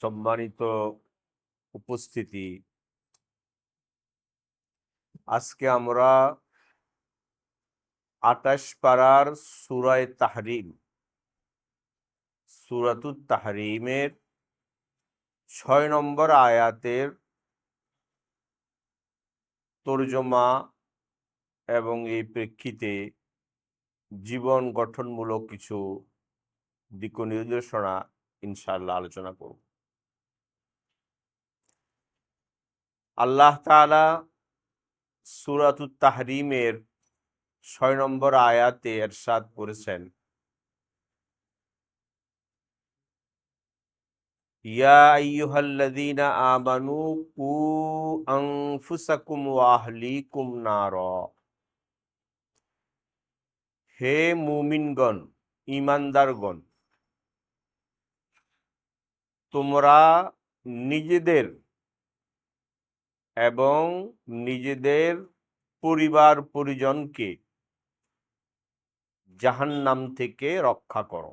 সম্মানিত উপস্থিতি, আজকে আমরা ২৮ পারার সূরায়ে তাহরিম, সূরাতুত তাহরিমের ৬ নম্বর আয়াতের তর্জমা এবং এই প্রেক্ষিতে জীবন গঠনমূলক কিছু দিক নির্দেশনা ইনশাআল্লাহ আলোচনা করব। আল্লাহ তাআলা সূরাতুত তাহরিমের ৬ নম্বর আয়াতে ইরশাদ করেছেন, ইয়া আইয়ুহাল্লাযীনা আমানু কু আনফুসাকুম ওয়া আহলিকুম নারা। হে মুমিনগণ, ঈমানদারগণ, তোমরা নিজেদের এবং নিজেদের পরিবার পরিজনকে জাহান্নাম থেকে রক্ষা করো।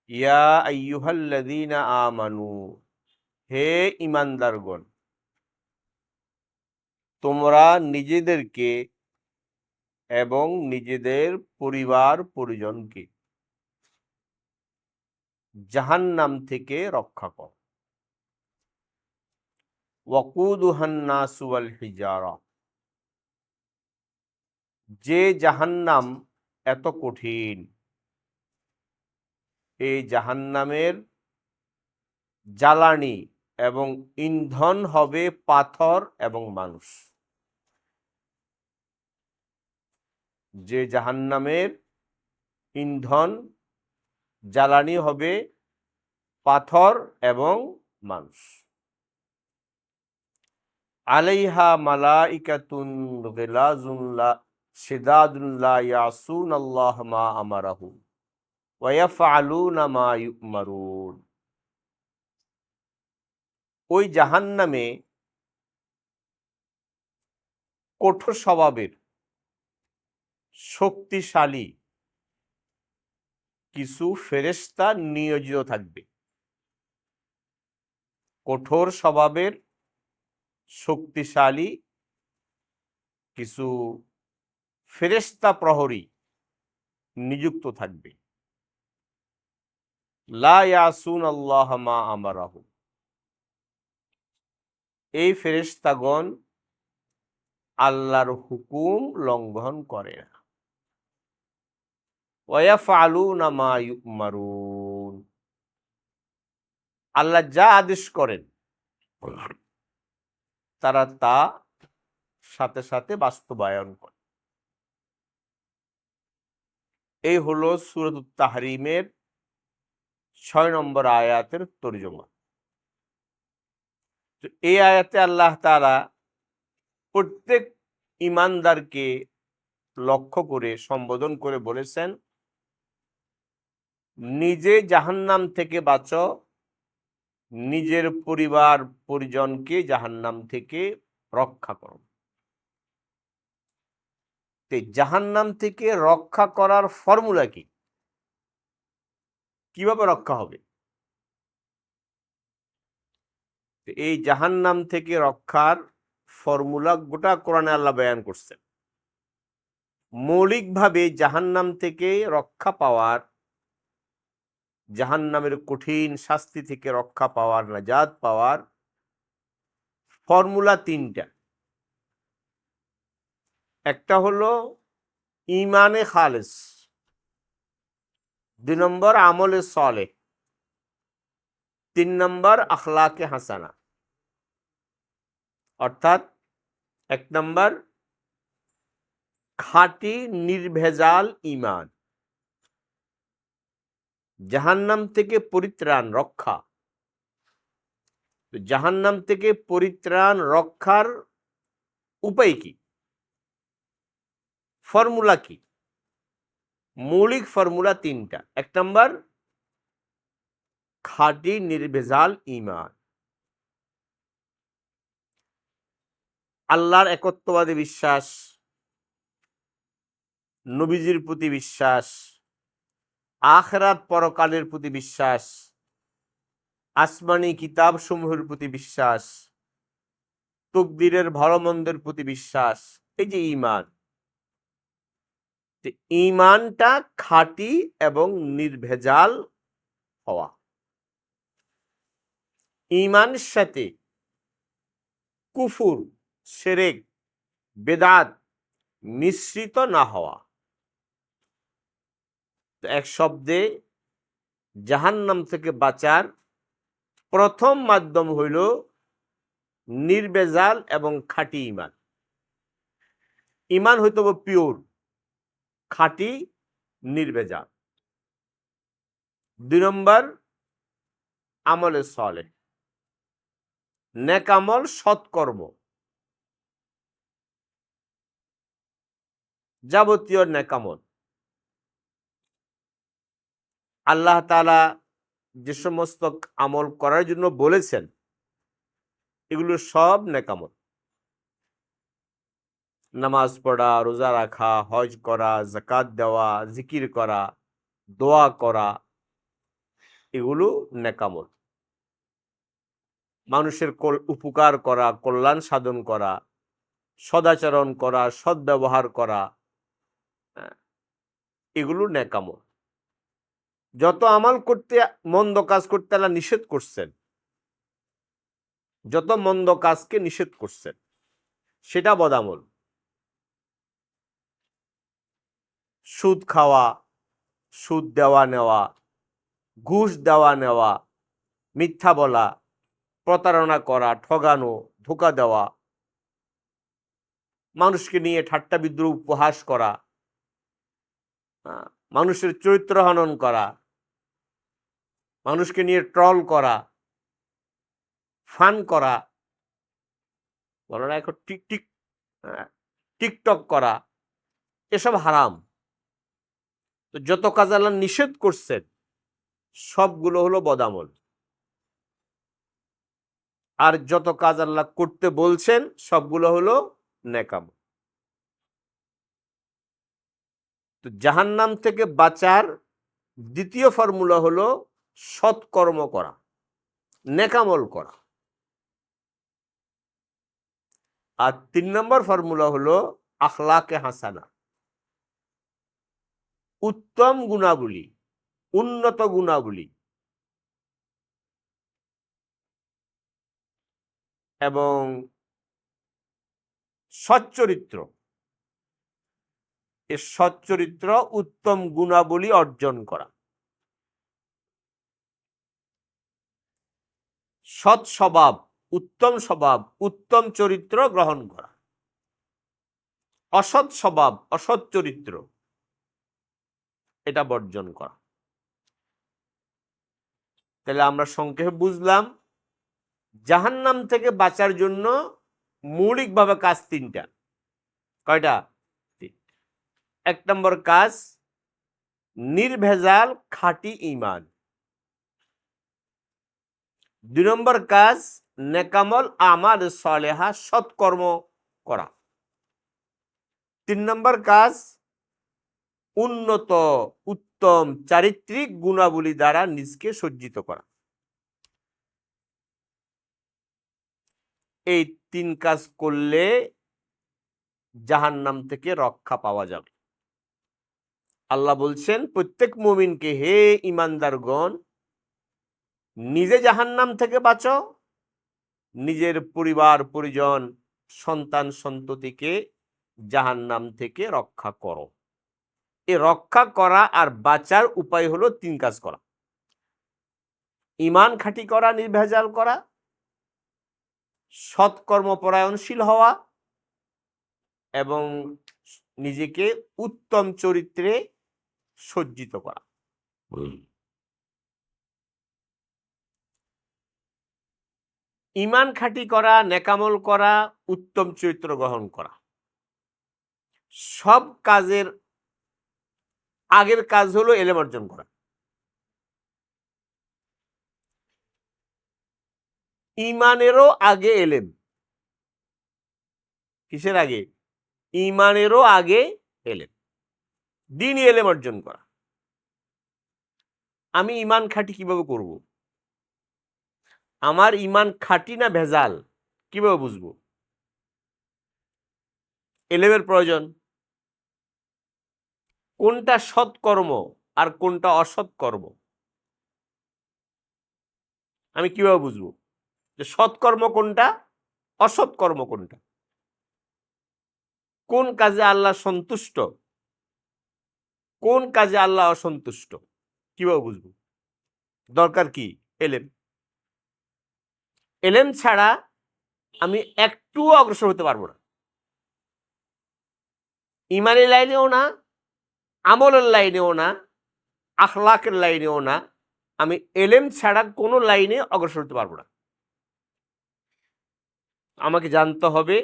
ইয়া আইয়ুহাল্লাযীনা আমানু, হে ঈমানদারগণ, তোমরা নিজেদেরকে এবং নিজেদের পরিবার পরিজনকে জাহান্নাম থেকে রক্ষা করো। ওয়াকুদুহান নাসু ওয়াল হিজারা, যে জাহান্নাম এত কঠিন, এই জাহান্নামের জ্বালানি এবং ইন্ধন হবে পাথর এবং মানুষ। যে জাহান্নামের ইন্ধন জ্বালানি হবে পাথর এবং মানুষ। আলাইহা মালাইকাতুন গিলাজুন শিদাদুন লা ইয়াসুনাল্লাহ মা আমারাহুম ওয়া ইয়াফআলুনা মা ইউমারুন। ওই জাহান্নামে কঠোর স্বভাবের শক্তিশালী কিছু ফেরেশতা নিয়োজিত থাকবে। কঠোর স্বভাবের শক্তিশালী কিছু ফেরেশতা প্রহরী নিযুক্ত থাকবে। লা ইয়াসুনাল্লাহ মা আমারাহুম, এই ফেরেশতাগণ আল্লাহর হুকুম লঙ্ঘন করে না। ওয়া ইয়াফআলুনা মা ইউমারুন, আল্লাহ যা আদেশ করেন তারা তা সাথে সাথে বাস্তবায়ন করে। এই হলো সূরাতুত তাহরিমের ৬ নম্বর আয়াতের তর্জমা। তো এই আয়াতে আল্লাহ তাআলা প্রত্যেক ঈমানদারকে লক্ষ্য করে সম্বোধন করে বলেছেন, নিজে জাহান্নাম থেকে বাঁচো, নিজের পরিবার পরিজনকে জাহান্নাম থেকে রক্ষা করো। জাহান্নাম থেকে রক্ষা করার ফর্মুলা কি? কিভাবে রক্ষা হবে? এই জাহান্নাম থেকে রক্ষার ফর্মুলা গোটা কোরআনে আল্লাহ বয়ান করছেন। মৌলিকভাবে জাহান্নাম থেকে রক্ষা পাওয়ার, জাহান্নামের কঠিন শাস্তি থেকে রক্ষা পাওয়ার, নাজাত পাওয়ার ফর্মুলা ৩টা। একটা হলো ঈমানে খালেস, ২ নম্বর আমলে সালেহ, ৩ নম্বর আখলাকে হাসানা। অর্থাৎ ১ নম্বর খাঁটি নির্ভেজাল ঈমান, জাহান্নাম থেকে পরিত্রাণ রক্ষা। জাহান্নাম থেকে পরিত্রাণ রক্ষার উপায় কি? ফর্মুলা কি? মৌলিক ফর্মুলা ৩টা। ১ নম্বর খাঁটি নির্ভেজাল ঈমান, আল্লাহর একত্ববাদে বিশ্বাস, নবীজির প্রতি বিশ্বাস, আখিরাত পরকালের প্রতি বিশ্বাস, আসমানি কিতাব সমূহের প্রতি বিশ্বাস, তাকদীরের ভালো মন্দের প্রতি বিশ্বাস, এই যে ঈমান, ঈমানটা খাঁটি এবং নির্ভেজাল হওয়া, ঈমানের সাথে কুফুর, শিরক, বেদাত মিশ্রিত না হওয়া। এক শব্দে জাহান্নাম থেকে বাঁচার প্রথম মাধ্যম হইল নির্ভেজাল এবং খাঁটি ঈমান। ঈমান হইতে হবে পিওর, খাঁটি, নির্ভেজাল। 2 নম্বর আমলে সালেহ, নেক আমল, সৎকর্ম, যাবতীয় নেক আমল। আল্লাহ তাআলা যে সমস্ত আমল করার জন্য বলেছেন এগুলো সব নেক আমল। নামাজ পড়া, রোজা রাখা, হজ করা, যাকাত দেওয়া, জিকির করা, দোয়া করা, এগুলো নেক আমল। মানুষের উপকার করা, কল্যাণ সাধন করা, সদাচরণ করা, সদ্ব্যবহার করা, এগুলো নেক আমল। যত আমল করতে, মন্দ কাজ করতে আল্লাহ নিষেধ করছেন, যত মন্দ কাজকে নিষেধ করছেন সেটা বদামল। সুদ খাওয়া, সুদ দেওয়া নেওয়া, ঘুষ দেওয়া নেওয়া, মিথ্যা বলা, প্রতারণা করা, ঠগানো, ধোঁকা দেওয়া, মানুষকে নিয়ে ঠাট্টা বিদ্রুপ উপহাস করা, মানুষের চরিত্র হনন করা, মানুষকে নিয়ে ট্রল করা, ফান করা, বলো না এখন টিকটক করা, এসব হারাম। তো যত কাজ আল্লাহ নিষেধ করছেন সবগুলো হলো বদামল, আর যত কাজ আল্লাহ করতে বলছেন সবগুলো হলো নেকামল। তো জাহান্নাম থেকে বাঁচার দ্বিতীয় ফর্মুলা হলো সৎকর্ম করা, নেকামল করা। আর 3 নম্বর ফর্মুলা হলো আখলাকে হাসানা, উত্তম গুণাবলী, উন্নত গুণাবলী এবং সচ্চরিত্র। এই সচ্চরিত্র, উত্তম গুণাবলী অর্জন করা, সৎ স্বভাব, উত্তম স্বভাব, উত্তম চরিত্র গ্রহণ করা, অসৎ স্বভাব, অসৎ চরিত্র এটা বর্জন করা। তাহলে আমরা সংক্ষেপে বুঝলাম জাহান্নাম থেকে বাঁচার জন্য মৌলিকভাবে কাজ 3টা। কয়টা? 1 নম্বর কাজ নির্ভেজাল খাঁটি ঈমান। 2 নম্বর কাজ নেকামল আমাল সালেহা, সৎকর্ম করা। 3 নম্বর কাজ উন্নত উত্তম চারিত্রিক গুণাবলী দ্বারা নিজকে সজ্জিত করা। এই 3 কাজ করলে জাহান্নাম থেকে রক্ষা পাওয়া যাবে। আল্লাহ বলছেন প্রত্যেক মুমিনকে, হে ঈমানদারগণ, নিজে জাহান্নাম থেকে বাঁচো, নিজের পরিবার পরিজন, সন্তান সন্ততিকে জাহান্নাম থেকে রক্ষা করো। এই রক্ষা করা আর বাঁচার উপায় হলো 3 কাজ করা: ঈমান খাঁটি করা, নির্ভেজাল করা, সৎকর্মপরায়ণশীল হওয়া এবং নিজেকে উত্তম চরিত্রে সজ্জিত করা। ঈমান খাঁটি করা, নেকামল করা, উত্তম চরিত্র গ্রহণ করা, সব কাজের আগের কাজ হলো এলেম অর্জন করা। ঈমানেরও আগে এলেম। কিসের আগে? ঈমানেরও আগে এলেম, দ্বীনি এলেম অর্জন করা। আমি ইমান খাঁটি কিভাবে করব? আমার ইমান খাঁটি না ভেজাল কিভাবে বুঝবো? এলেমের প্রয়োজন। কোনটা সৎকর্ম আর কোনটা অসৎকর্ম আমি কিভাবে বুঝবো যে সৎকর্ম কোনটা, অসৎকর্ম কোনটা? কোন কাজে আল্লাহ সন্তুষ্ট, কোন কাজে আল্লাহ অসন্তুষ্ট কিভাবে বুঝবো? দরকার কি? এলেম। এলেম ছাড়া আমি একটুও অগ্রসর হতে পারবো না, ইমানের লাইনেও না, আমলের লাইনেও না, আখলাকের লাইনেও না। আমি এলেম ছাড়া কোনো লাইনে অগ্রসর হতে পারবো না। আমাকে জানতে হবে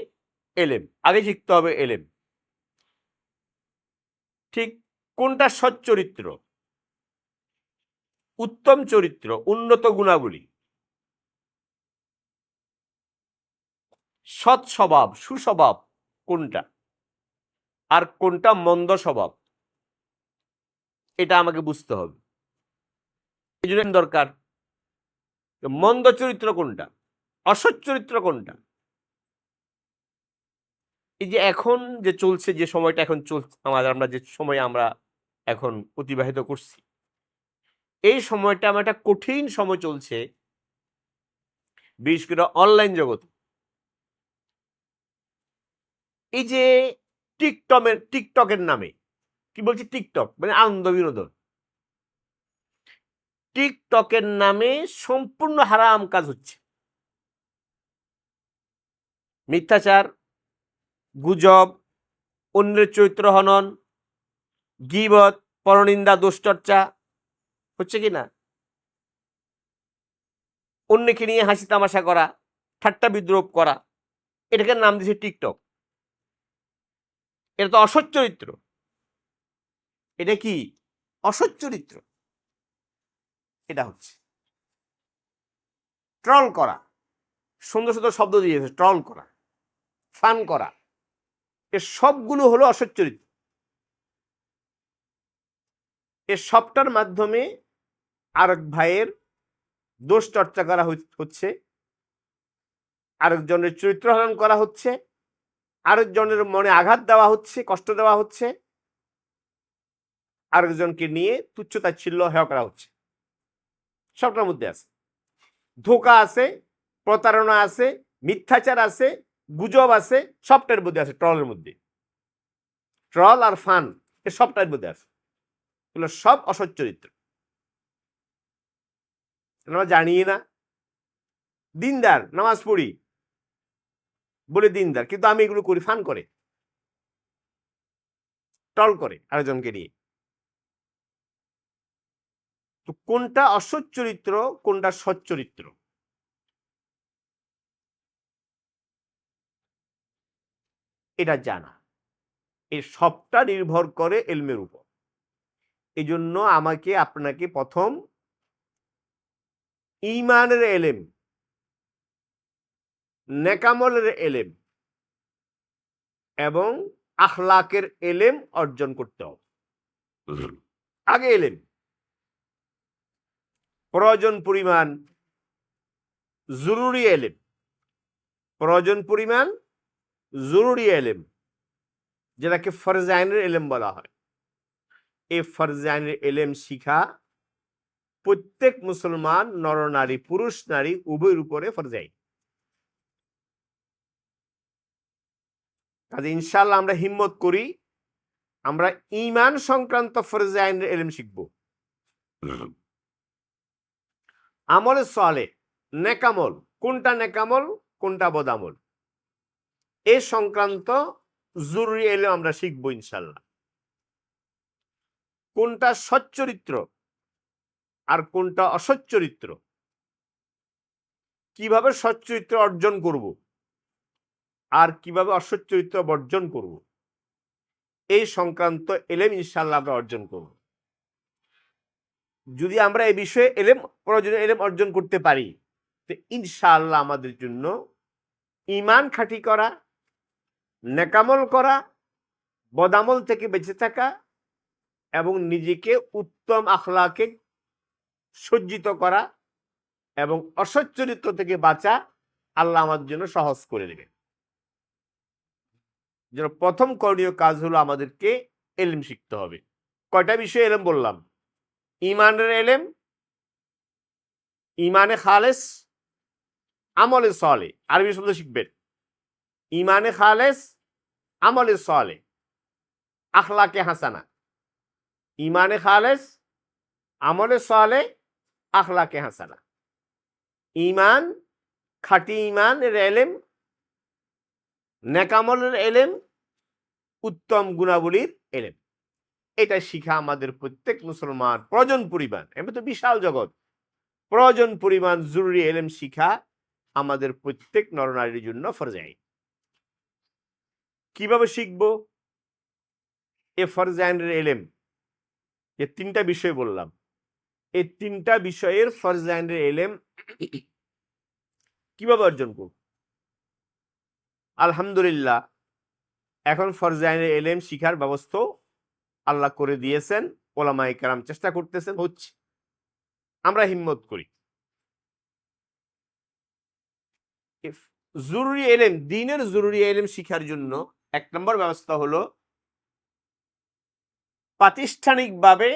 এলেম, আগে শিখতে হবে এলেম। ঠিক কোনটা সৎ চরিত্র, উত্তম চরিত্র, উন্নত গুণাবলী, সৎ স্বভাব, সুস্বভাব কোনটা, আর কোনটা মন্দ স্বভাব, এটা আমাকে বুঝতে হবে। এই জন্য দরকার মন্দ চরিত্র কোনটা, অসৎ চরিত্র কোনটা। এই যে এখন যে চলছে, যে সময়টা এখন চলছে আমাদের, আমরা যে সময় আমরা এখন অতিবাহিত করছি, এই সময়টা আমার একটা কঠিন সময় চলছে, বিশেষ করে অনলাইন জগৎ। এই যে টিকটকের নামে, কি বলছি, টিকটক মানে আনন্দ বিনোদন, টিকটকের নামে সম্পূর্ণ হারাম কাজ হচ্ছে। মিথ্যাচার, গুজব, অন্যের চরিত্র হনন, গীবত, পরনিন্দা, দোষচর্চা হচ্ছে কি না? অন্যকে নিয়ে হাসি তামাশা করা, ঠাট্টা বিদ্রোপ করা, এটাকে নাম দিয়েছে টিকটক। এটা তো অসৎ চরিত্র। এটা কি? অসৎ চরিত্র। এটা হচ্ছে ট্রল করা, সুন্দর সুন্দর শব্দ দিয়েছে, ট্রল করা, ফান করা, এর সবগুলো হলো অসৎ চরিত্র। এর সবটার মাধ্যমে আরেক ভাইয়ের দোষ চর্চা করা হচ্ছে, আরেকজনের চরিত্র হরণ করা হচ্ছে, আরেকজনের মনে আঘাত দেওয়া হচ্ছে, কষ্ট দেওয়া হচ্ছে, আরেকজনকে নিয়ে তুচ্ছতাচ্ছিল্য হেয় করা হচ্ছে। সবটার মধ্যে আছে ধোঁকা আছে, প্রতারণা আছে, মিথ্যাচার আছে, গুজব আছে, সবটার মধ্যে আছে। ট্রলের মধ্যে ট্রল আর ফান, এ সবটার মধ্যে আছে। এগুলো সব অসৎ চরিত্র। আমরা জানি না, দিনদার, নামাজ পড়ি বলে দিনদার, কিন্তু আমি এগুলো করি ফান করে, ট্রল করে আরেকজনকে নিয়ে। তো কোনটা অসৎ চরিত্র, কোনটা সৎ চরিত্র, এটা জানা, এই সবটা নির্ভর করে এলমের উপর। এই জন্য আমাকে আপনাকে প্রথম ঈমানের এলেম, নেকামলের এলেম এবং আখলাকের এলেম অর্জন করতে হবে। আগে এলেম, প্রয়োজন পরিমাণ জরুরি এলেম, প্রয়োজন পরিমাণ জরুরি এলেম, যেটাকে ফরজে আইনের এলেম বলা হয়। এই ফরজে আইনের এলেম শিখা প্রত্যেক মুসলমান নরনারী, পুরুষ নারী উভয়ের উপরে ফরজে আইন। কাজে ইনশাআল্লাহ আমরা হিম্মত করি, আমরা ঈমান সংক্রান্ত ফরজে আইনের এলেম শিখব। আমলে সালে, নেকামল, কোনটা নেকামল কোনটা বদামল, এ সংক্রান্ত জরুরি এলেম আমরা শিখবো ইনশাআল্লাহ। কোনটা সচ্চরিত্র আর কোনটা অসৎ চরিত্র, কিভাবে সচ্চরিত্র অর্জন করব আর কিভাবে অসৎ চরিত্র বর্জন করব, এই সংক্রান্ত এলেম ইনশাআল্লাহ আমরা অর্জন করব। যদি আমরা এই বিষয়ে প্রয়োজনীয় এলেম অর্জন করতে পারি, তো ইনশাআল্লাহ আমাদের জন্য ঈমান খাঁটি করা, নেকামল করা, বদামল থেকে বেঁচে থাকা এবং নিজেকে উত্তম আখলাকে সজ্জিত করা এবং অসৎ চরিত্র থেকে বাঁচা আল্লাহ আমার জন্য সহজ করে দেবেন। যেন প্রথম করণীয় কাজ হলো আমাদেরকে এলম শিখতে হবে। কয়টা বিষয় এলম বললাম? ইমানের এলেম, ইমানে খালেস, আমলে সলে। আরবি শব্দ শিখবেন। ইমানে খালেস, আমলে সলে, আখলাকে হাসানা। ইমানে খালেস, আমলে সলে, আখলাকে হাসানা। ইমান, খাঁটি ইমানের এলেম, নেকামলের এলেম, উত্তম গুণাবলীর এলেম। এটা শিখা আমাদের প্রত্যেক মুসলমান প্রয়োজন পরিমাণ। এমনি তো বিশাল জগৎ, প্রয়োজন পরিমাণ জরুরি এলেম শিখা আমাদের প্রত্যেক নরনারীর জন্য ফরজে আইন। কিভাবে শিখবো এ ফরজে আইনের এলেম? যে তিনটা বিষয় বললাম, এই তিনটা বিষয়ের ফরজে আইনের এলেম কিভাবে অর্জন করব? আলহামদুলিল্লাহ, এখন ফরজে আইনের এলেম শিখার ব্যবস্থা আল্লাহ করে দিয়েছেন। ওলামায়ে কেরাম চেষ্টা করতেছেন, হচ্ছে। আমরা হিম্মত করি। জরুরি এলেম, দ্বীনের জরুরি এলেম শিখার জন্য এক নম্বর ব্যবস্থা হলো প্রাতিষ্ঠানিকভাবে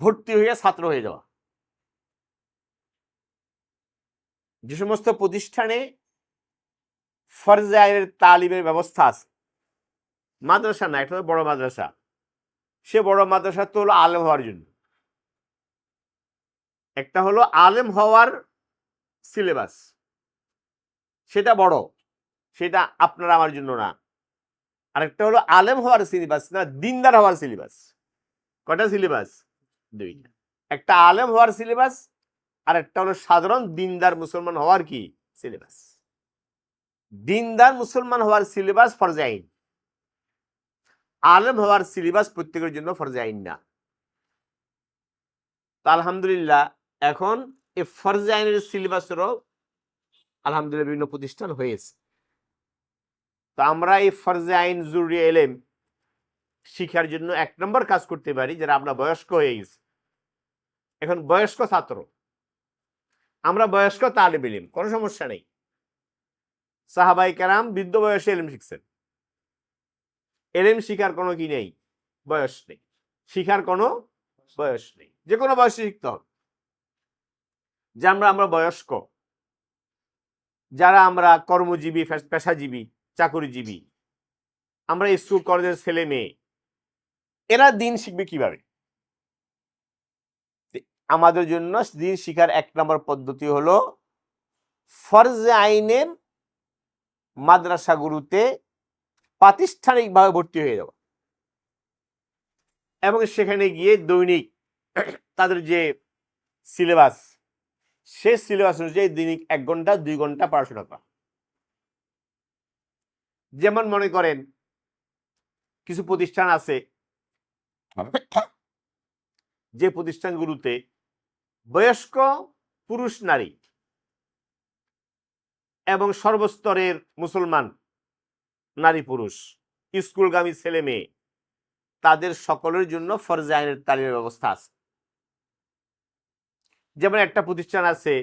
ভর্তি হয়ে ছাত্র হয়ে যাওয়া। যে সমস্ত প্রতিষ্ঠানে ফরজে আইনের তালিমের ব্যবস্থা আছে, মাদ্রাসা না, একটা বড় মাদ্রাসা, সে বড় মাদ্রাসা তো হলো আলেম হওয়ার জন্য। একটা হলো আলেম হওয়ার সিলেবাস, সেটা বড়, সেটা আপনার আমার জন্য না। আরেকটা হলো আলেম হওয়ার সিলেবাস না, দিনদার হওয়ার সিলেবাস। কয়টা সিলেবাস? দুইটা। একটা আলেম হওয়ার সিলেবাস, আর একটা হলো সাধারণ দিনদার মুসলমান হওয়ার কি সিলেবাস। দিনদার মুসলমান হওয়ার সিলেবাস ফরজে আইন, আলেম হওয়ার সিলেবাস প্রত্যেকের জন্য ফরজে আইন না। তো আলহামদুলিল্লাহ, এখন এই ফরজে আইনের সিলেবাসেরও আলহামদুলিল্লাহ বিভিন্ন প্রতিষ্ঠান হয়েছে। তো আমরা এই ফরজে আইন জরুরি এলেম শিখার জন্য এক নম্বর কাজ করতে পারি, যারা আমরা বয়স্ক হয়ে গেছি, এখন বয়স্ক ছাত্র, আমরা বয়স্ক তালিব ইলম, কোনো সমস্যা নেই। সাহাবায়ে কেরাম বৃদ্ধ বয়সে এলেম শিখছেন। এলেম শিখার কোনো কি নেই, বয়স নেই। শিখার কোনো বয়স নেই, যে কোনো বয়সে শিখতে হবে। যে আমরা বয়স্ক, যারা আমরা কর্মজীবী, পেশাজীবী, চাকরিজীবী, আমরা স্কুল কলেজের ছেলে মেয়ে, এরা দিন শিখবে কিভাবে? আমাদের জন্য দিন শিখার এক নম্বর পদ্ধতি হলো ফরজে আইনের মাদ্রাসাগুলোতে প্রাতিষ্ঠানিকভাবে ভর্তি হয়ে যাওয়া এবং সেখানে গিয়ে দৈনিক তাদের যে সিলেবাস, সে সিলেবাস অনুযায়ী দৈনিক 1 ঘন্টা 2 ঘন্টা পড়াশোনা করা। যেমন মনে করেন কিছু প্রতিষ্ঠান আছে, যে প্রতিষ্ঠানগুলোতে বয়স্ক পুরুষ নারী এবং সর্বস্তরের মুসলমান নারী পুরুষ, স্কুলগামী ছেলে মেয়ে, তাদের সকলের জন্য ফরজে আইনের তালিমের ব্যবস্থা আছে। যেমন একটা প্রতিষ্ঠান আছে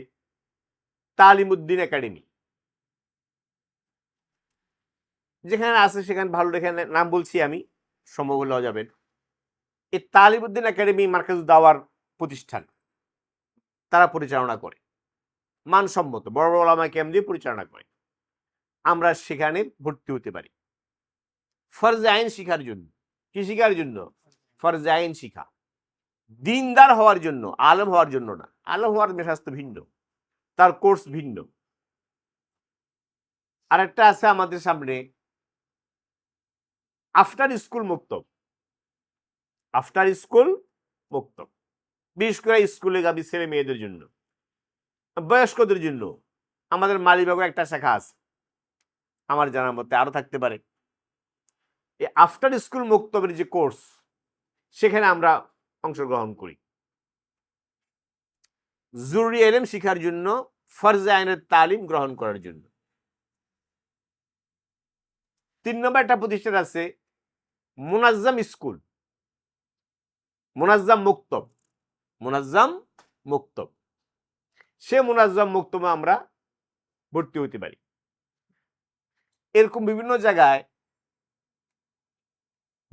তালিমউদ্দিন একাডেমি, যেখানে আছে সেখানে ভালো, এখানে নাম বলছি আমি, সম্ভব হলেও যাবেন। এই তালিমউদ্দিন একাডেমি মার্কাজ দাওয়ার প্রতিষ্ঠান, তারা পরিচালনা করে, মানসম্মত বড় বড় ওলামায়ে কেরাম দিয়ে পরিচালনা করে। আমরা সেখানে ভর্তি হতে পারি ফরজে আইন শিখার জন্য। কি শিখার জন্য? ফরজে আইন শিখা, দিনদার হওয়ার জন্য, আলেম হওয়ার জন্য না। আলেম হওয়ার মেশাস্ত ভিন্ন, তার কোর্স ভিন্ন। আরেকটা আছে আমাদের সামনে আফটার স্কুল মুক্তব, আফটার স্কুল মুক্তব, বিশেষ করে স্কুলগামী ছেলে মেয়েদের জন্য, বয়স্কদের জন্য। আমাদের মালিবাগে একটা শাখা আছে, আমার জানার মতে আরো থাকতে পারে। এই আফটার স্কুল মুক্তবের যে কোর্স, সেখানে আমরা অংশগ্রহণ করি জরুরি এলেম শিখার জন্য, ফরজে আইনের তালিম গ্রহণ করার জন্য। 3 নম্বর একটা প্রতিষ্ঠান আছে মুনাজ্জাম স্কুল, মুনাজ্জাম মুক্তব। মুনাজ্জাম মুক্তব, সে মুনাজ্জাম মুক্তবে আমরা ভর্তি হতে পারি। এরকম বিভিন্ন জায়গায়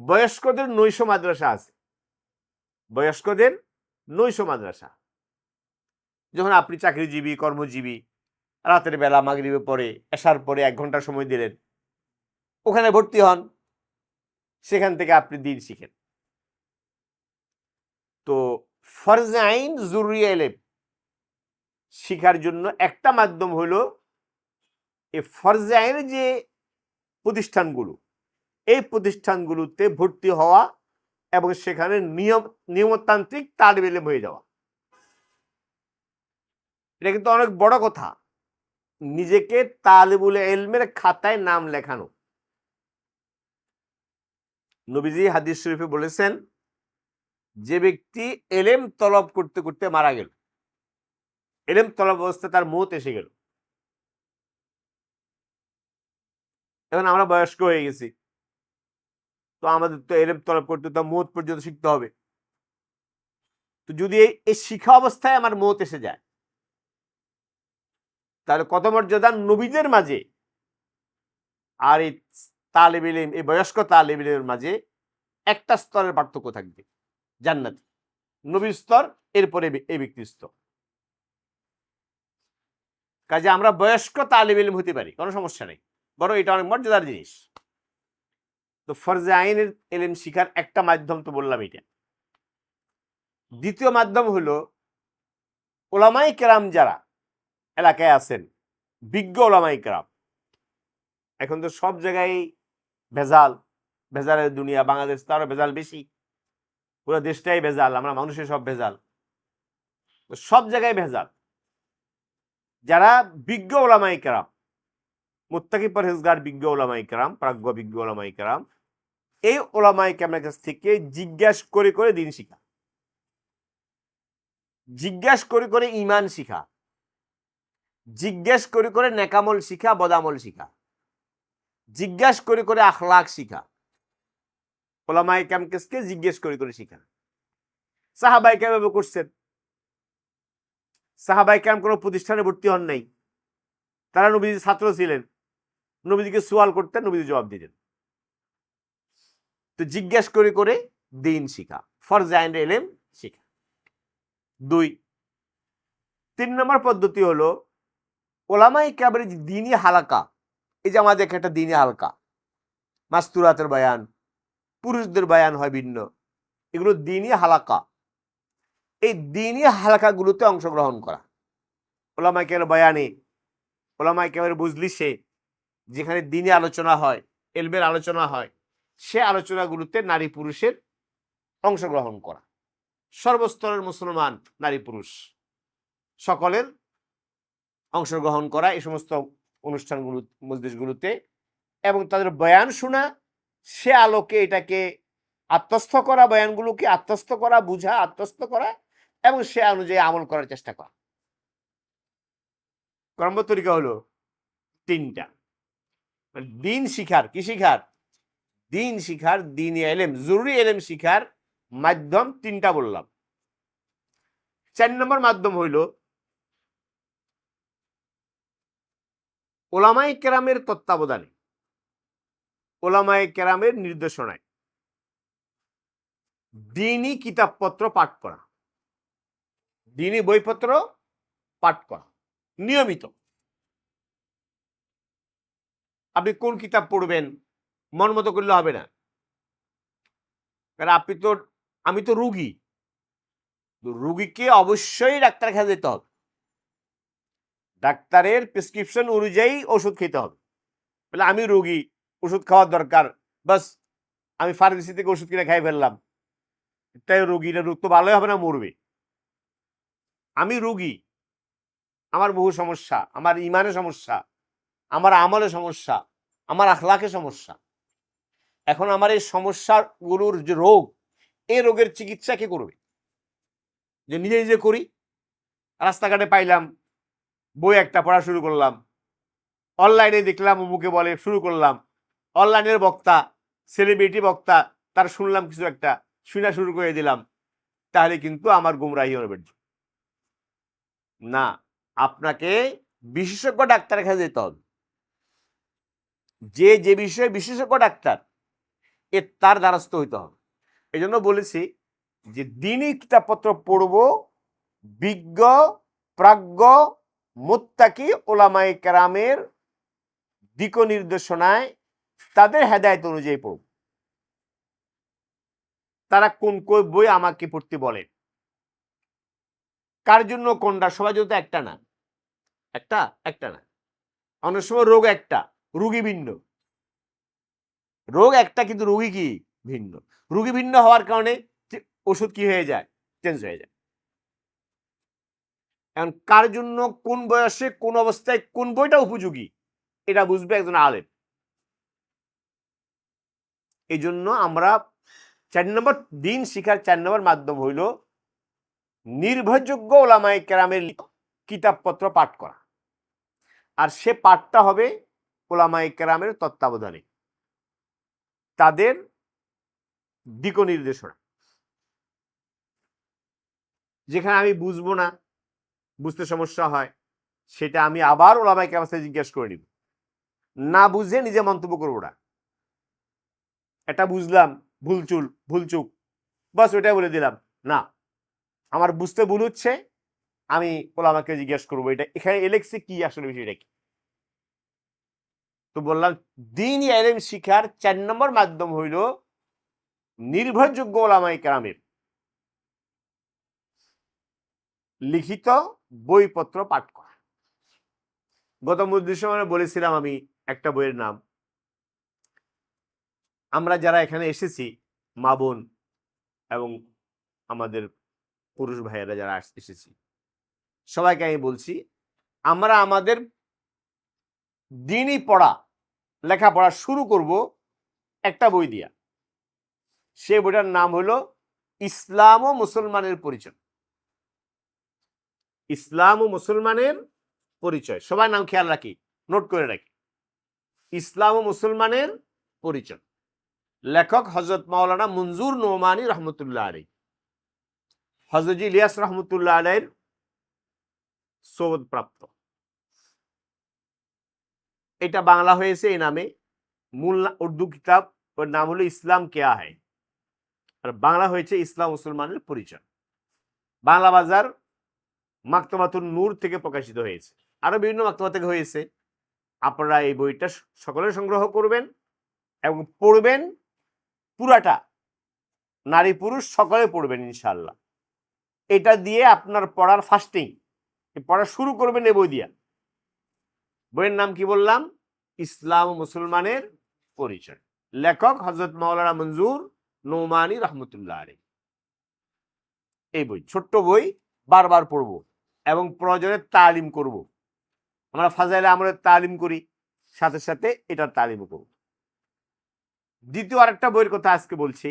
বয়স্কদের নৈশ মাদ্রাসা আছে, বয়স্কদের নৈশ মাদ্রাসা। যখন আপনি চাকরিজীবী কর্মজীবী, রাতের বেলা মাগরিবে পরে এশার পরে 1 ঘন্টা সময় দিলেন, ওখানে ভর্তি হন, সেখান থেকে আপনি দিন শিখেন। তো ফরজে আইন জরুরি ইলম শিখার জন্য একটা মাধ্যম হলো এই ফরজে আইনের যে প্রতিষ্ঠানগুলো, এই প্রতিষ্ঠানগুলোতে ভর্তি হওয়া এবং সেখানে নিয়মতান্ত্রিক তালিব ইলম হয়ে যাওয়া। এটা কিন্তু অনেক বড় কথা, নিজেকে তালিবুল ইলমের খাতায় নাম লেখানো। নবীজি হাদিস শরীফে বলেছেন, যে ব্যক্তি ইলম তলব করতে করতে মারা গেল, ইলম তলব অবস্থায় তার মৌত এসে গেল। এখন আমরা বয়স্ক হয়ে গেছি, তো আমাদের তো ইলম তলব করতে তো মৌত পর্যন্ত শিখতে হবে। তো যদি এই শিখা অবস্থায় আমার মৌত এসে যায়, তাহলে কত মর্যাদা নবীদের মাঝে আর এই তালিব ইলম, এই বয়স্ক তালিব ইলমের মাঝে একটা স্তরের পার্থক্য থাকবে, জান্নাত নবীর স্তর, এরপরে এই ব্যক্তির স্তর। কাজে আমরা বয়স্ক তালিব ইলম হতে পারি, কোনো সমস্যা নেই, বরং এটা অনেক মর্যাদার জিনিস। তো ফরজে আইনের ইলম শিখার একটা মাধ্যম তো বললাম এটা। দ্বিতীয় মাধ্যম হলো ওলামাই কেরাম যারা এলাকায় আছেন, বিজ্ঞ ওলামাই কেরাম। এখন তো সব জায়গায় ভেজাল, ভেজালের দুনিয়া, বাংলাদেশ তো আরো ভেজাল বেশি, পুরো দেশটাই ভেজাল, আমরা মানুষের সব ভেজাল, সব জায়গায় ভেজাল। যারা বিজ্ঞ ওলামাই কেরাম, মুত্তাকি পরহেজগার বিজ্ঞ ওলামাই কেরাম, প্রাজ্ঞ বিজ্ঞ ওলামাই কেরাম, এই ওলামাই কেরামের কাছ থেকে জিজ্ঞাসা করে করে দিন শিখা, জিজ্ঞাসা করে করে ইমান শিখা, জিজ্ঞাসা করে করে নেকামল শিখা, বদামল শিখা, জিজ্ঞাসা করে করে আখলাক শিখা, ওলামাই কেরামকে জিজ্ঞেস করে করে শিখা। সাহাবাই কেরাম করছেন। সাহাবাই কেরাম কোনো প্রতিষ্ঠানে ভর্তি হন নাই, তারা নবীজির ছাত্র ছিলেন, নবীজিকে সোয়াল করতেন, নবীজি জবাব দিতেন। তো জিজ্ঞাসা করে করে দিন শিখা, ফরজে আইনের ইলম শিখা। 3 নম্বর পদ্ধতি হলো ওলামাই কেরামের দ্বীনি হালকা। এই যে আমাদের একটা দ্বীনি হালকা, মাস্তুরাতের বয়ান, পুরুষদের বয়ান হয় ভিন্ন, এগুলো দ্বীনি হালকা। এই দ্বীনি হালকাগুলোতে অংশগ্রহণ করা, ওলামাই কেরামের বয়ানে, ওলামাই কেরামের বুজলিসে, যেখানে দ্বীনি আলোচনা হয়, ইলমের আলোচনা হয়, সে আলোচনাগুলোতে নারী পুরুষের অংশগ্রহণ করা। সর্বস্তরের মুসলমান নারী পুরুষ সকলের অংশগ্রহণ করা এই সমস্ত অনুষ্ঠানগুলো, মজলিসগুলোতে, এবং তাদের বয়ান শোনা, সে আলোকে এটাকে আত্মস্থ করা, বয়ানগুলোকে আত্মস্থ করা, বুঝা, আত্মস্থ করা, এবং সে অনুযায়ী আমল করার চেষ্টা করা। কর্ম তরিকা হলো 3টা। দিন শিখার, কি শিখার? দিন শিখার, দিন ইলম, জরুরি ইলম শিখার মাধ্যম 3টা বললাম। 4 নম্বর মাধ্যম হইল ওলামাই কেরামের তত্ত্বাবধানে, ওলামাই কেরামের নির্দেশনায় দ্বীনি কিতাবপত্র পাঠ করা, দ্বীনি বইপত্র পাঠ করা নিয়মিত। আপনি কোন কিতাব পড়বেন মন মতো করলে হবে না, কারণ আমি তো রুগী, রুগীকে অবশ্যই ডাক্তার কাছে যেতে হবে, ডাক্তারের প্রেসক্রিপশন অনুযায়ী ওষুধ খেতে হবে। বলে আমি রুগী, ওষুধ খাওয়ার দরকার, বাস আমি ফার্মেসি থেকে ওষুধ কিনে খাই ফেললাম, তাই রুগীরা রোগ তো ভালোই হবে না, মরবে। আমি রুগী, আমার বহু সমস্যা, আমার ইমানের সমস্যা, আমার আমলের সমস্যা, আমার আখলাকের সমস্যা। এখন আমার এই সমস্যাগুলোর যে রোগ, এই রোগের চিকিৎসা কে করবে? যে নিজে নিজে করি, রাস্তাঘাটে পাইলাম বই একটা পড়া শুরু করলাম, অনলাইনে দেখলাম মুখে বলে শুরু করলাম, অনলাইনের বক্তা, সেলিব্রিটি বক্তা, তার শুনলাম কিছু একটা, শুনা শুরু করে দিলাম, তাহলে কিন্তু আমার গুমরাহি হবে না, আপনাকে বিশেষজ্ঞ ডাক্তারের কাছে যেতে হবে। যে বিষয়ে বিশেষজ্ঞ ডাক্তার তার দ্বারস্থ হইতে হবে। এই জন্য বলেছি যে দিনই কিতাবপত্র পড়ব বিজ্ঞ প্রাজ্ঞ মুত্তাকি ওলামায়ে কেরামের দিক নির্দেশনায়, তাদের হেদায়েত অনুযায়ী পড়ব। তারা কোন কোন বই আমাকে পড়তে বলেন, কার জন্য কোনটা, সবাই যদি একটা না, একটা না, অনেক সময় রোগ একটা, রুগী ভিন্ন। রোগ একটা কিন্তু রুগী কি ভিন্ন। রুগী ভিন্ন হওয়ার কারণে ওষুধ কি হয়ে যায়, চেঞ্জ হয়ে যায়। এখন কার জন্য কোন বয়সে কোন অবস্থায় কোন বইটা উপযোগী এটা বুঝবে একজন আলেম। এই জন্য আমরা 4 নম্বর দিন শিখার 4 নম্বর মাধ্যম হইল নির্ভরযোগ্য ওলামায়ে কেরামের কিতাবপত্র পাঠ করা। আর সে পাঠটা হবে ওলামায়ে কেরামের তত্ত্বাবধানে, তাদের দিক নির্দেশনা। যেখানে আমি বুঝবো না, বুঝতে সমস্যা হয়, সেটা আমি আবার ওলামায়ে কেরামের কাছে জিজ্ঞেস করে নিব। না বুঝে নিজে মন্তব্য করবো না। এটা বুঝলাম, ভুলচুক, বাস ওইটাই বলে দিলাম না, আমার বুঝতে ভুল হচ্ছে, আমি ওলামাকে জিজ্ঞেস করবো এটা এখানে এলেক্সে কি আসলে বিষয়টা কি। তো বললাম দ্বীনি ইলম শিখার 4 নম্বর মাধ্যম হইল নির্ভরযোগ্য ওলামায়ে কেরামের লিখিত বইপত্র পাঠ করা। গত মজলিসে বলেছিলাম আমি একটা বইয়ের নাম। আমরা যারা এখানে এসেছি, মা বোন এবং আমাদের পুরুষ ভাইয়েরা যারা এসেছি, সবাইকে আমি বলছি আমরা আমাদের দ্বীনি পড়া লেখাপড়া শুরু করব একটা বই দিয়া। সে বইটার নাম হলো ইসলাম ও মুসলমানের পরিচয়। ইসলাম ও মুসলমানের পরিচয়, সবাই নাম খেয়াল রাখি, নোট করে রাখি। ইসলাম ও মুসলমানের পরিচয়, লেখক হযরত মাওলানা মনজুর নোমানী রহমতুল্লাহ আলাইহি, হযরত ইলিয়াস রহমতুল্লাহ আলাইহির সৌদ প্রাপ্ত। এটা বাংলা হয়েছে এই নামে। মূল উর্দু কিতাব ওর নাম হলো ইসলাম কেয়া হ্যায়, আর বাংলা হয়েছে ইসলাম মুসলমানের পরিচয়। বাংলা বাজার মাকতবাতুন নূর থেকে প্রকাশিত হয়েছে, আরো বিভিন্ন মাকতবা থেকে হয়েছে। আপনারা এই বইটা সকলে সংগ্রহ করবেন এবং পড়বেন পুরাটা, নারী পুরুষ সকলে পড়বেন ইনশাআল্লাহ। এটা দিয়ে আপনার পড়ার ফাস্টিং পড়া শুরু করবেন এই বই দিয়া। বইয়ের নাম কি বললাম? ইসলাম ও মুসলমানের পরিচয়, লেখক হযরত মাওলানা মনজুর নোমানী রহমতুল্লাহ আলাইহি। এই বই ছোট্ট বই, বারবার পড়ব এবং প্রয়োজনে তালিম করব। আমরা ফাজাইলে আমলের তালিম করি, সাথে সাথে এটার তালিম করব। দ্বিতীয় আরেকটা বইয়ের কথা আজকে বলছি,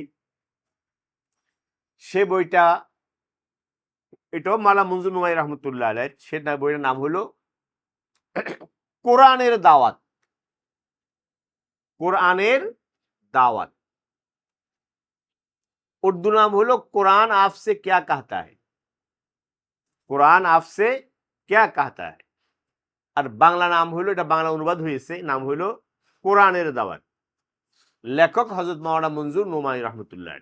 সে বইটা এটাও মাওলানা মনজুর নোমানী রহমতুল্লাহ আলাইহি। সে বইয়ের নাম হলো কোরআনের দাওয়াত। কোরআনের দাওয়াত, উর্দু নাম হলো কোরআন आपसे क्या कहता है, কোরআন आपसे क्या कहता है। আর বাংলা নাম হলো, এটা বাংলা অনুবাদ হয়েছে, নাম হলো কোরআনের দাওয়াত, লেখক হযরত মাওলানা মনজুর নোমানী রহমতুল্লাহ।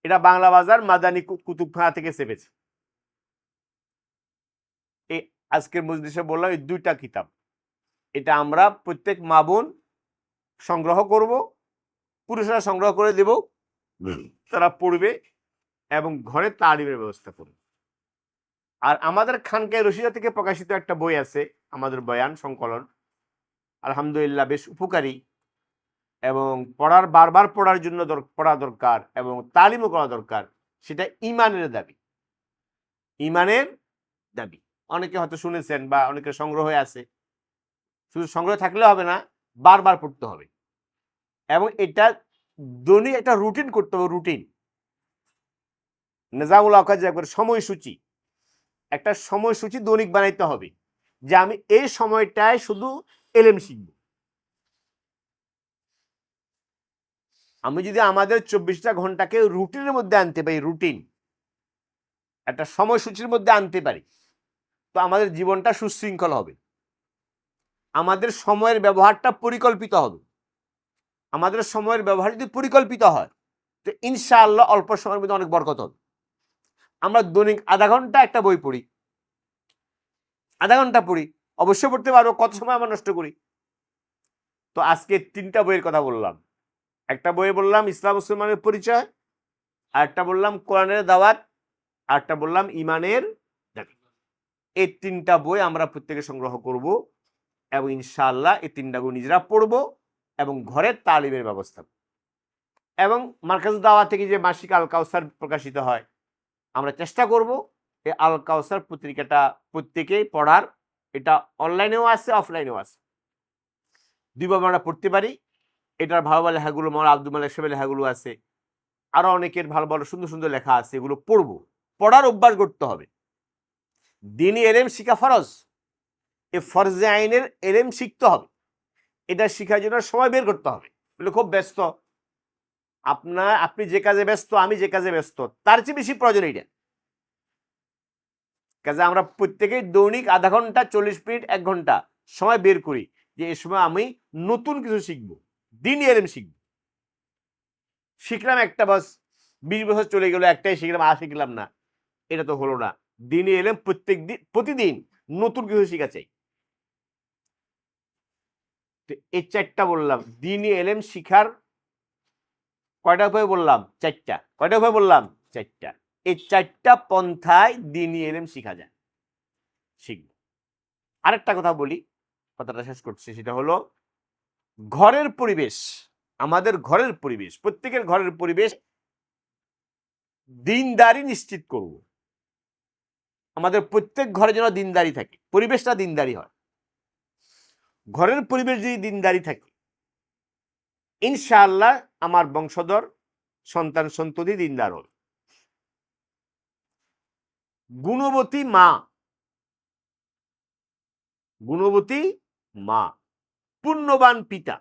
এটা বাংলা বাজার মাদানী কুতুবখানা থেকে ছেপেছে। এই আজকের মজলিসে বললাম এই দুইটা কিতাব, এটা আমরা প্রত্যেক মা বোন সংগ্রহ করব, পুরুষরা সংগ্রহ করে দেব, তারা পড়বে এবং ঘরে তালিমের ব্যবস্থা করবে। আর আমাদের খানকায়ে রশিদা থেকে প্রকাশিত একটা বই আছে, আমাদের বয়ান সংকলন, আলহামদুলিল্লাহ বেশ উপকারী এবং বারবার পড়ার জন্য পড়া দরকার এবং তালিমও করা দরকার। সেটা ইমানের দাবি, ইমানের দাবি। অনেকে হয়তো শুনেছেন বা অনেকে সংগ্রহ আছে, শুধু সংগ্রহ থাকলে হবে না, বারবার পড়তে হবে এবং এটা দৈনিক একটা রুটিন করতে হবে। রুটিন, নিজামুল আওকাত একবার সময়সূচি, একটা সময়সূচি দৈনিক বানাইতে হবে যে আমি এই সময়টায় শুধু এলেম শিখব। আমি যদি আমাদের 24টা ঘন্টাকে রুটিনের মধ্যে আনতে পারি, রুটিন, একটা সময়সূচির মধ্যে আনতে পারি, তো আমাদের জীবনটা সুশৃঙ্খল হবে, আমাদের সময়ের ব্যবহারটা পরিকল্পিত হবে। আমাদের সময়ের ব্যবহার যদি পরিকল্পিত হয়, তো ইনশাআল্লাহ অল্প সময়ের মধ্যে অনেক বরকত হবে। আমরা দৈনিক আধা ঘন্টা একটা বই পড়ি, আধা ঘন্টা পড়ি, অবশ্যই পড়তে পারবো, কত সময় আমরা নষ্ট করি। তো আজকে 3টা বইয়ের কথা বললাম। একটা বইয়ে বললাম ইসলাম মুসলমানের পরিচয়, আর একটা বললাম কোরআনের দাওয়াত, আর একটা বললাম ইমানের দাবি। এই 3টা বই আমরা প্রত্যেকে সংগ্রহ করব এবং ইনশাআল্লাহ এই 3টা বই নিজেরা পড়ব এবং ঘরের তালিমের ব্যবস্থা। এবং মার্কাজ দাওয়া থেকে যে মাসিক আল কাউসার প্রকাশিত হয়, আমরা চেষ্টা করব এই আল কাউসার পত্রিকাটা প্রত্যেকেই পড়ার। এটা অনলাইনেও আছে, অফলাইনেও আছে, দুইভাবে আমরা পড়তে পারি। এটার ভালো ভালো লেখাগুলো মৌলানা আব্দুল মালিক সাহেবের লেখাগুলো আছে, আরো অনেকের ভালো ভালো সুন্দর সুন্দর লেখা আছে, এগুলো পড়বো। পড়ার অভ্যাস করতে হবে। দ্বীনি এলেম শিখা ফরজ, এই ফরজে আইনের এলেম শিখতে হবে। এটা শিখার জন্য সময় বের করতে হবে। বলে খুব ব্যস্ত, আপনি যে কাজে ব্যস্ত, আমি যে কাজে ব্যস্ত, তার চেয়ে বেশি প্রয়োজন এটা। কাজে আমরা প্রত্যেকেই দৈনিক আধা ঘন্টা, 40 মিনিট, 1 ঘন্টা সময় বের করি যে এই সময় আমি নতুন কিছু শিখবো, দ্বীনি এলেম শিখবো। শিখলাম একটা, বাস 20 বছর চলে গেল, একটাই শিখলাম, আর শিখলাম না, এটা তো হলো না। দ্বীনি এলেম প্রতিদিন নতুন কিছু শিখা চাই। তো এই 4টা বললাম দ্বীনি এলেম শিখার। কয়টা উপায় বললাম? 4টা। কয়টা উপায় বললাম? 4টা। এই 4টা পন্থায় দ্বীনি এলেম শিখা যায়, শিখব। আরেকটা কথা বলি, কথাটা শেষ করছি, সেটা হলো ঘরের পরিবেশ। আমাদের ঘরের পরিবেশ, প্রত্যেকের ঘরের পরিবেশ দিনদারি নিশ্চিত করব। আমাদের প্রত্যেক ঘরে যেন দিনদারি থাকে, পরিবেশটা দিনদারি হয়। ঘরের পরিবেশ যদি দিনদারি থাকে, ইনশাআল্লাহ আমার বংশধর সন্তান সন্ততি দিনদার হবে। গুণবতী মা, গুণবতী মা, পুণ্যবান পিতা।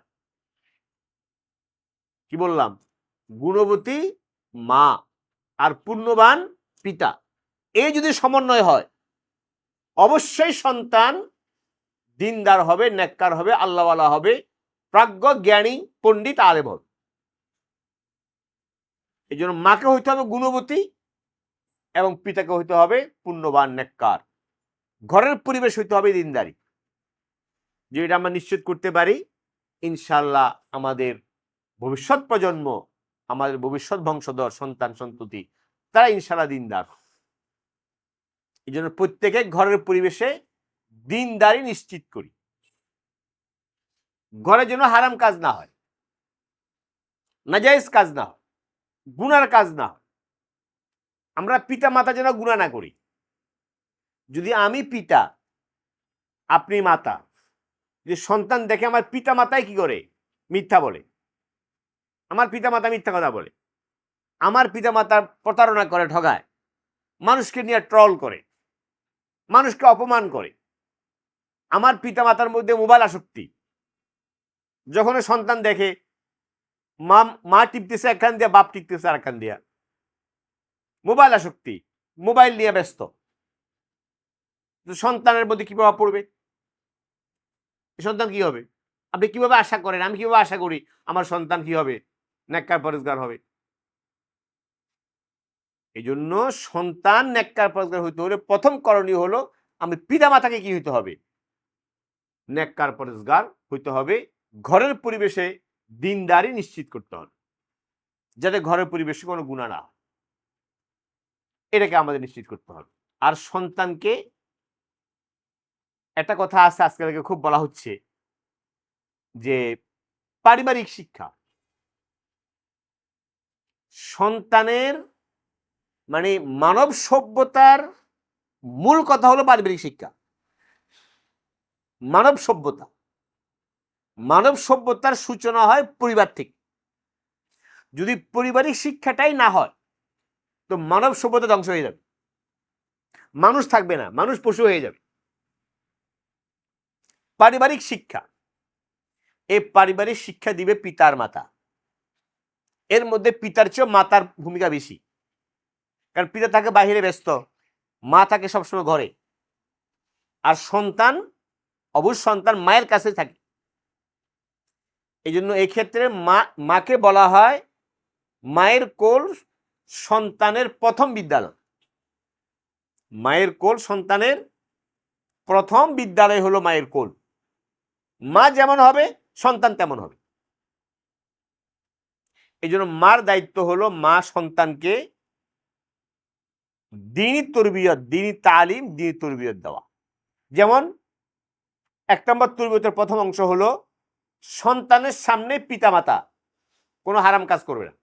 কি বললাম? গুণবতী মা আর পুণ্যবান পিতা, এই যদি সমন্বয় হয়, অবশ্যই সন্তান দিনদার হবে, নেককার হবে, আল্লাহওয়ালা হবে, প্রাজ্ঞ জ্ঞানী পণ্ডিত আলেম হবে। এই জন্য মাকে হইতে হবে গুণবতী এবং পিতাকে হইতে হবে পুণ্যবান নেককার। ঘরের পরিবেশ হইতে হবে দিনদারি। যে এটা আমরা নিশ্চিত করতে পারি, ইনশাল্লাহ আমাদের ভবিষ্যৎ প্রজন্ম, আমাদের ভবিষ্যৎ বংশধর সন্তান সন্ততি, তারা ইনশাল্লাহ দিনদার। এই জন্য প্রত্যেকে ঘরের পরিবেশে দিনদারি নিশ্চিত করি। ঘরে যেন হারাম কাজ না হয়, নাজায়েজ কাজ না হয়, গুনার কাজ না হয়। আমরা পিতা মাতা যেন গুনাহ না করি। যদি আমি পিতা, আপনি মাতা, যদি সন্তান দেখে আমার পিতা মাতাই কি করে, মিথ্যা বলে, আমার পিতা মাতা মিথ্যা কথা বলে, আমার পিতা মাতার প্রতারণা করে, ঠগায়, মানুষকে নিয়ে ট্রল করে, মানুষকে অপমান করে, আমার পিতা মাতার মধ্যে মোবাইল আসক্তি, যখন সন্তান দেখে মা টিপতেছে একখান দিয়া, বাপ টিপতেছে আর একখান দিয়া, মোবাইল আসক্তি, মোবাইল নিয়ে ব্যস্ত, সন্তানের মধ্যে কি প্রভাব পড়বে? সন্তান কি হবে? আপনি কিভাবে আশা করেন, আমি কিভাবে আশা করি আমার সন্তান কি হবে? নেককার পরেজগার হবে। এই জন্য সন্তান নেককার পরেজগার হইতে হলে প্রথম করণীয় হলো আমি পিতা মাতাকে কি হইতে হবে? নেককার পরেজগার হইতে হবে। ঘরের পরিবেশে দিনদারি নিশ্চিত করতে হবে, যাতে ঘরের পরিবেশে কোনো গুনাহ না হয়, এটাকে আমাদের নিশ্চিত করতে হবে। আর সন্তানকে, একটা কথা আছে আজকাল খুব বলা হচ্ছে যে পারিবারিক শিক্ষা, সন্তানের মানে মানব সভ্যতার মূল কথা হলো পারিবারিক শিক্ষা। মানব সভ্যতার সূচনা হয় পরিবার থেকে। যদি পারিবারিক শিক্ষাটাই না হয়, তো মানব সভ্যতা ধ্বংস হয়ে যাবে, মানুষ থাকবে না, মানুষ পশু হয়ে যাবে। পারিবারিক শিক্ষা, এই পারিবারিক শিক্ষা দিবে পিতার মাতা। এর মধ্যে পিতার চেয়েও মাতার ভূমিকা বেশি, কারণ পিতা থাকে বাহিরে ব্যস্ত, মা থাকে সবসময় ঘরে, আর সন্তান অবশ্য সন্তান মায়ের কাছে থাকে। এই জন্য এই ক্ষেত্রে মাকে বলা হয় মায়ের কোল সন্তানের প্রথম বিদ্যালয়। মায়ের কোল সন্তানের প্রথম বিদ্যালয় হলো মায়ের কোল। মা যেমন হবে সন্তান তেমন হবে। এই জন্য মার দায়িত্ব হলো মা সন্তানকে দ্বীনি তরবিয়ত, দ্বীনি তালিম, দ্বীনি তরবিয়ত দেওয়া। যেমন 1 নম্বর তরবিয়তের প্রথম অংশ হলো সন্তানের সামনে পিতামাতা কোনো হারাম কাজ করবে না,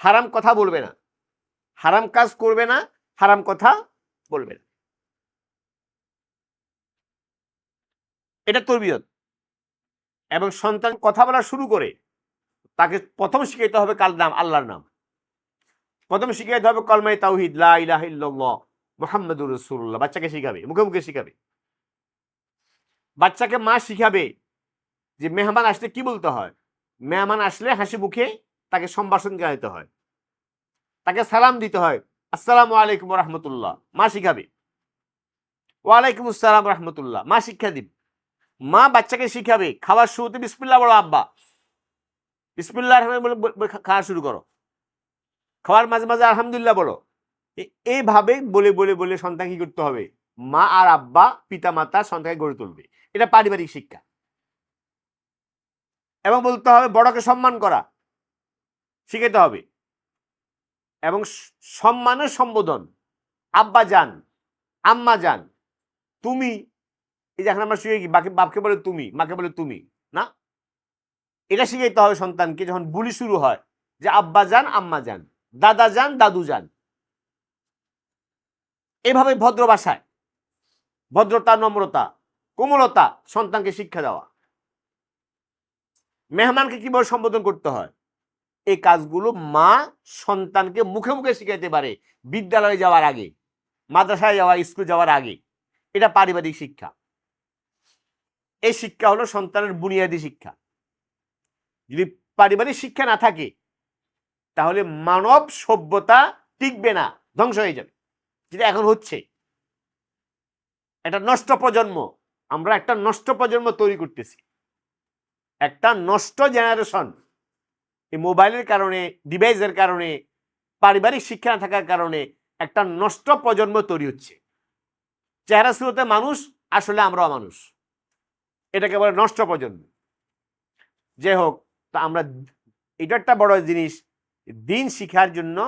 হারাম কথা বলবে না, হারাম কাজ করবে না, হারাম কথা বলবে না। এটা তরবিয়ত। এবং সন্তান কথা বলা শুরু করে তাকে প্রথম শিখাইতে হবে কার নাম? আল্লাহর নাম। প্রথম শিখাইতে হবে কলমায়ে তাওহীদ, লা ইলাহা ইল্লাল্লাহ মুহাম্মাদুর রাসূলুল্লাহ। বাচ্চাকে শিখাবে, মুখে মুখে শিখাবে। বাচ্চাকে মা শিখাবে যে মেহমান আসলে কি বলতে হয়। মেহমান আসলে হাসি মুখে তাকে সম্ভাষণ জানাতে হয়, তাকে সালাম দিতে হয়, আসসালামু আলাইকুম রাহমাতুল্লাহ, মা শিখাবে। ওয়ালাইকুম আসসালাম রাহমাতুল্লাহ, মা শিক্ষা দিবে। মা বাচ্চাকে শিখাবে খাওয়ার শুরুতে বিসমিল্লাহ বলো, আব্বা বিসমিল্লাহ বলে খাওয়া শুরু করো, খাওয়ার মাঝে মাঝে আলহামদুলিল্লাহ বলো। এইভাবে বলে বলে বলে সন্তান কি করতে হবে? মা আর আব্বা পিতা মাতা সন্তানকে গড়ে তুলবে। এটা পারিবারিক শিক্ষা। এবং বলতে হবে বড়কে সম্মান করা শিখাতে হবে। এবং সম্মানের সম্বোধন, আব্বা যান, আম্মা যান, তুমি। এই যে এখন আমরা শিখে কি বাপকে বলে তুমি, মাকে বলে তুমি না, এটা শিখাইতে হবে সন্তানকে যখন বুলি শুরু হয় যে আব্বা যান, আম্মা যান, দাদা যান, দাদু যান। এভাবে ভদ্র ভাষায় ভদ্রতা, নম্রতা, কোমলতা সন্তানকে শিক্ষা দেওয়া। মেহমানকে কিভাবে সম্বোধন করতে হয়, এই কাজগুলো মা সন্তানকে মুখে মুখে শিখাইতে পারে বিদ্যালয়ে যাওয়ার আগে, মাদ্রাসায় যাওয়া, স্কুল যাওয়ার আগে। এটা পারিবারিক শিক্ষা। এই শিক্ষা হলো সন্তানের বুনিয়াদী শিক্ষা। যদি পারিবারিক শিক্ষা না থাকে তাহলে মানব সভ্যতা টিকবে না, ধ্বংস হয়ে যাবে, যেটা এখন হচ্ছে। একটা নষ্ট প্রজন্ম, আমরা একটা নষ্ট প্রজন্ম তৈরি করতেছি, একটা নষ্ট জেনারেশন। এই মোবাইলের কারণে, ডিভাইসের কারণে, পারিবারিক শিক্ষা না থাকার কারণে একটা নষ্ট প্রজন্ম তৈরি হচ্ছে। চেহারা শুরুতে মানুষ, আসলে আমরাও মানুষ। এটাকে বলে নষ্ট প্রজন্ম। যাই হোক, তা আমরা, এটা একটা বড় জিনিস, দিন শিখার জন্য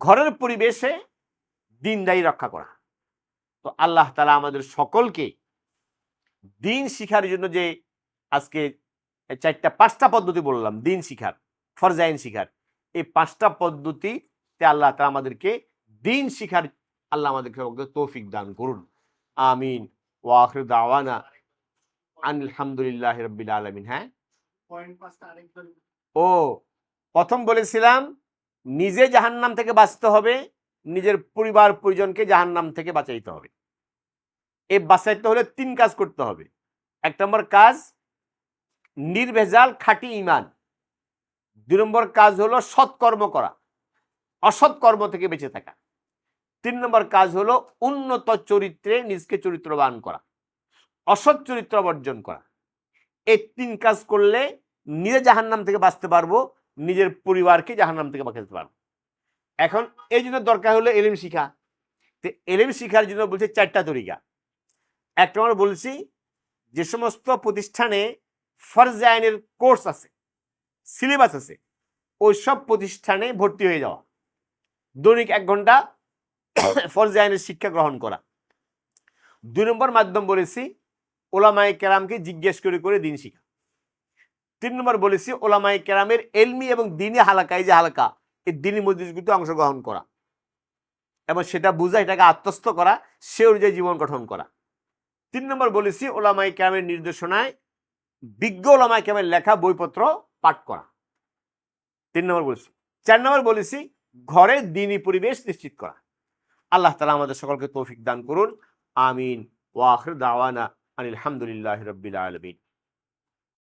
ঘরের পরিবেশে দিনদারি রক্ষা করা। তো আল্লাহ তাআলা আমাদের সকলকে দিন শিখার জন্য যে আজকে 5টা পদ্ধতি বললাম দিন শিখার, ফরজ আইন শিখার, এই 5টা পদ্ধতিতে আল্লাহ তাআলা আমাদেরকে দিন শিখার আল্লাহ আমাদেরকে তৌফিক দান করুন। আমিন। ওয়া আখিরু দাওয়ানা আলহামদুলিল্লাহি রাব্বিল আলামিন। হ্যাঁ, ও প্রথম বলেছিলাম নিজে জাহান্নাম থেকে বাঁচতে হবে, নিজের পরিবার পরিজনকে জাহান্নাম থেকে বাঁচাইতে হবে। এই বাঁচাইতে হলে 3 কাজ করতে হবে। 1 নম্বর কাজ নির্ভেজাল খাঁটি ঈমান। 2 নম্বর কাজ হলো সৎকর্ম করা, অসৎ কর্ম থেকে বেঁচে থাকা। 3 নম্বর কাজ হলো উন্নত চরিত্রে নিজকে চরিত্রবান করা, অসৎ চরিত্র বর্জন করা। এই 3 কাজ করলে নিজে জাহান্নাম থেকে বাঁচতে পারবো, নিজের পরিবারকে জাহান্নাম থেকে বাঁচাতে পারবো। এখন এই জন্য দরকার হলো এলিম শিখা। তো এলিম শিখার জন্য বলছে 4টা তরিকা। 1 নম্বর বলছি যে সমস্ত প্রতিষ্ঠানে ফরজ আইনের কোর্স আছে, সিলেবাস আছে, ওই সব প্রতিষ্ঠানে ভর্তি হয়ে যাওয়া, দৈনিক 1 ঘন্টা ফরজ আইনের শিক্ষা গ্রহণ করা। 2 নম্বর মাধ্যম বলেছি ওলামায়ে কেরামকে জিজ্ঞেস করে করে দিন শিখা। 3 নম্বর বলেছি ওলামায়ে কেরামের এলমি এবং দ্বীনি হালাকা, এই যে হালাকা, এই দ্বীনি মজলিসগুলোতে অংশগ্রহণ করা এবং সেটা বুঝা, এটাকে আত্মস্থ করা, সে অনুযায়ী জীবন গঠন করা। 3 নম্বর বলেছি ওলামায়ে কেরামের নির্দেশনায় বিজ্ঞ ওলামায়ে কেরামের লেখা বইপত্র পাঠ করা। 3 নম্বর বলেছি। 4 নম্বর বলেছি ঘরে দ্বীনি পরিবেশ নিশ্চিত করা। আল্লাহ তাআলা আমাদের সকলকে তৌফিক দান করুন। আমিন। ওয়া আখিরু দাওয়ানা আলহামদুলিল্লাহি রাব্বিল আলামিন।